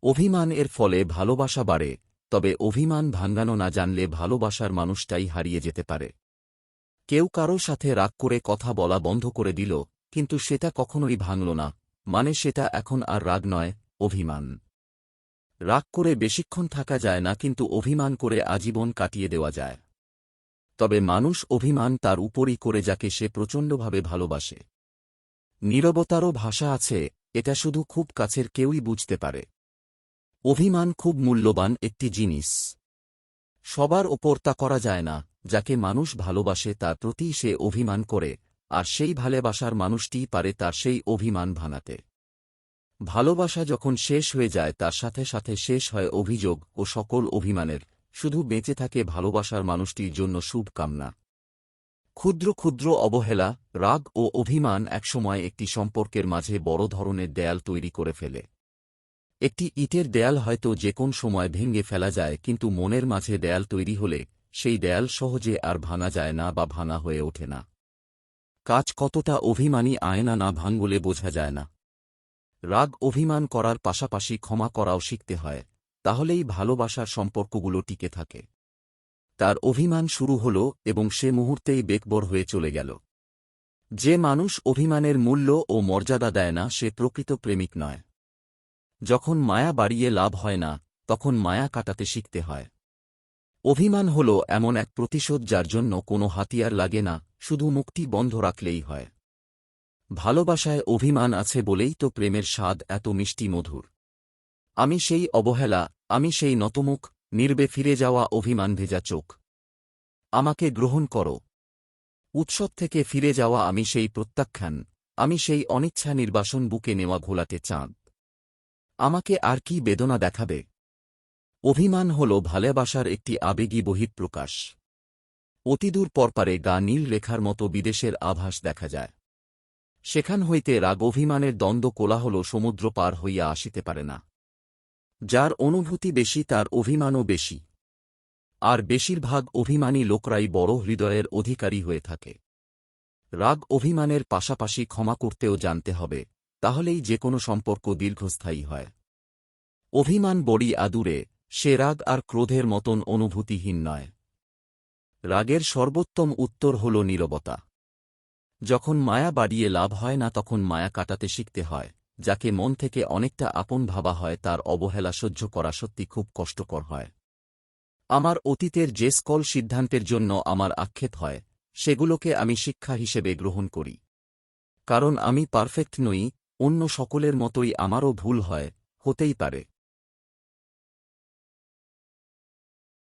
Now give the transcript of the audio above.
অভিমান এর ফলে ভালোবাসা বাড়ে, তবে অভিমান ভাঙানো না জানলে ভালোবাসার মানুষটাই হারিয়ে যেতে পারে। কেউ কারো সাথে রাগ করে কথা বলা বন্ধ করে দিল, কিন্তু সেটা কখনোই ভাঙল না, মানে সেটা এখন আর রাগ নয়, অভিমান। রাগ করে বেশিক্ষণ থাকা যায় না, কিন্তু অভিমান করে আজীবন কাটিয়ে দেওয়া যায়। তবে মানুষ অভিমান তার উপরই করে যাকে সে প্রচণ্ডভাবে ভালোবাসে। নীরবতারও ভাষা আছে, এটা শুধু খুব কাছের কেউই বুঝতে পারে। অভিমান খুব মূল্যবান একটি জিনিস। সবার ওপর তা করা যায় না। যাকে মানুষ ভালোবাসে তার প্রতি সে অভিমান করে, আর সেই ভালোবাসার মানুষটিই পারে তার সেই অভিমান ভাঙাতে। ভালোবাসা যখন শেষ হয়ে যায় তার সাথে সাথে শেষ হয় অভিযোগ ও সকল অভিমানের, শুধু বেঁচে থাকে ভালোবাসার মানুষটির জন্য শুভকামনা। ক্ষুদ্র ক্ষুদ্র অবহেলা, রাগ ও অভিমান একসময় একটি সম্পর্কের মাঝে বড় ধরনের দেয়াল তৈরি করে ফেলে। একটি ইটের দেয়াল হয়তো যে কোন সময় ভেঙে ফেলা যায়, কিন্তু মনের মাঝে দেয়াল তৈরি হলে সেই দেয়াল সহজে আর ভাঙা যায় না বা ভাঙা হয়ে ওঠে না। কাজ কতটা অভিমানী আয়না না ভাঙলে বোঝা যায় না। রাগ অভিমান করার পাশাপাশি ক্ষমা করাও শিখতে হয়, তাহলেই ভালোবাসার সম্পর্কগুলো টিকে থাকে। তার অভিমান শুরু হল এবং সে মুহূর্তেই বেকবর হয়ে চলে গেল। যে মানুষ অভিমানের মূল্য ও মর্যাদা দেয় না সে প্রকৃত প্রেমিক নয়। যখন মায়া বাড়িয়ে লাভ হয় না, তখন মায়া কাটাতে শিখতে হয়। অভিমান হল এমন এক প্রতিশোধ যার জন্য কোনো হাতিয়ার লাগে না, শুধু মুখটি বন্ধ রাখলেই হয়। ভালোবাসায় অভিমান আছে বলেই তো প্রেমের স্বাদ এত মিষ্টি মধুর। আমি সেই অবহেলা, আমি সেই নতমুখ, নীরবে ফিরে যাওয়া অভিমান ভেজা চোখ। আমাকে গ্রহণ করো। উৎসব থেকে ফিরে যাওয়া আমি সেই প্রত্যাখ্যান, আমি সেই অনিচ্ছা নির্বাসন, বুকে নেওয়া ঘোলাটে চাঁদ। আমাকে আর কি বেদনা দেখাবে? অভিমান হল ভালোবাসার একটি আবেগী বহিঃপ্রকাশ। অতিদূর পরপারে গা নীল রেখার মতো বিদেশের আভাস দেখা যায়। সেখান হইতে রাগ অভিমানের দ্বন্দ্ব কোলাহল সমুদ্র পার হইয়া আসিতে পারে না। যার অনুভূতি বেশি তার অভিমানও বেশি। আর বেশিরভাগ অভিমানী লোকরাই বড় হৃদয়ের অধিকারী হয়ে থাকে। রাগ অভিমানের পাশাপাশি ক্ষমা করতেও জানতে হবে, তাহলেই যে কোনো সম্পর্ক দীর্ঘস্থায়ী হয়। অভিমান বড়ি আদুরে, সে রাগ আর ক্রোধের মতন অনুভূতিহীন নয়। রাগের সর্বোত্তম উত্তর হল নীরবতা। যখন মায়া বাড়িয়ে লাভ হয় না তখন মায়া কাটাতে শিখতে হয়। যাকে মন থেকে অনেকটা আপন ভাবা হয় তার অবহেলা সহ্য করা সত্যি খুব কষ্টকর হয়। আমার অতীতের যে সকল সিদ্ধান্তের জন্য আমার আক্ষেপ হয়, সেগুলোকে আমি শিক্ষা হিসেবে গ্রহণ করি। কারণ আমি পারফেক্ট নই, অন্য সকলের মতোই আমারও ভুল হয়, হতেই পারে।